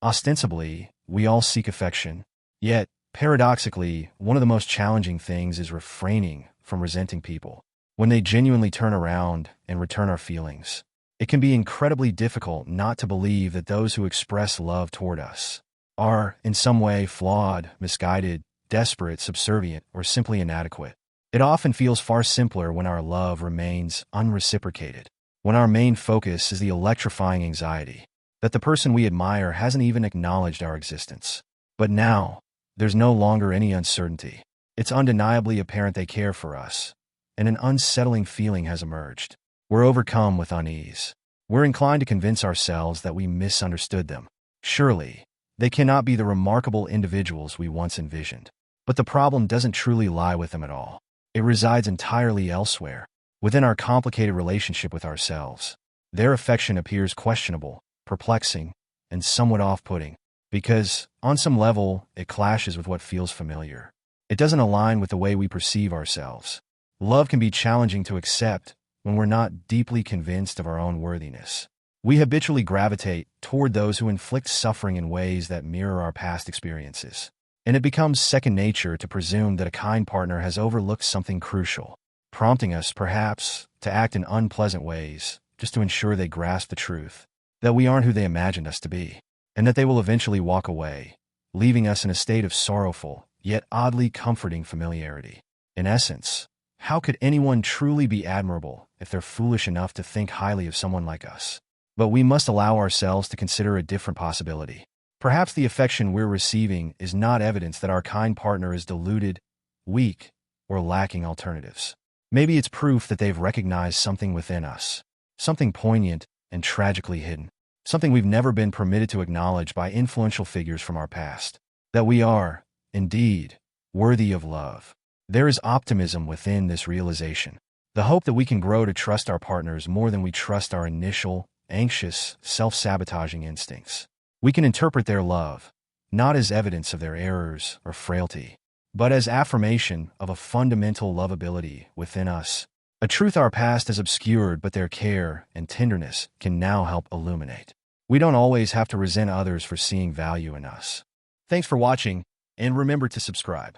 Ostensibly, we all seek affection. Yet, paradoxically, one of the most challenging things is refraining from resenting people when they genuinely turn around and return our feelings. It can be incredibly difficult not to believe that those who express love toward us are, in some way, flawed, misguided, desperate, subservient, or simply inadequate. It often feels far simpler when our love remains unreciprocated, when our main focus is the electrifying anxiety that the person we admire hasn't even acknowledged our existence. But now, there's no longer any uncertainty. It's undeniably apparent they care for us, and an unsettling feeling has emerged. We're overcome with unease. We're inclined to convince ourselves that we misunderstood them. Surely, they cannot be the remarkable individuals we once envisioned. But the problem doesn't truly lie with them at all. It resides entirely elsewhere, within our complicated relationship with ourselves. Their affection appears questionable, perplexing, and somewhat off-putting, because, on some level, it clashes with what feels familiar. It doesn't align with the way we perceive ourselves. Love can be challenging to accept when we're not deeply convinced of our own worthiness. We habitually gravitate toward those who inflict suffering in ways that mirror our past experiences. And it becomes second nature to presume that a kind partner has overlooked something crucial, prompting us, perhaps, to act in unpleasant ways just to ensure they grasp the truth, that we aren't who they imagined us to be, and that they will eventually walk away, leaving us in a state of sorrowful, yet oddly comforting familiarity. In essence, how could anyone truly be admirable if they're foolish enough to think highly of someone like us? But we must allow ourselves to consider a different possibility. Perhaps the affection we're receiving is not evidence that our kind partner is deluded, weak, or lacking alternatives. Maybe it's proof that they've recognized something within us, something poignant and tragically hidden, something we've never been permitted to acknowledge by influential figures from our past, that we are, indeed, worthy of love. There is optimism within this realization, the hope that we can grow to trust our partners more than we trust our initial, anxious, self-sabotaging instincts. We can interpret their love, not as evidence of their errors or frailty, but as affirmation of a fundamental lovability within us, a truth our past has obscured but their care and tenderness can now help illuminate. We don't always have to resent others for seeing value in us. Thanks for watching, and remember to subscribe.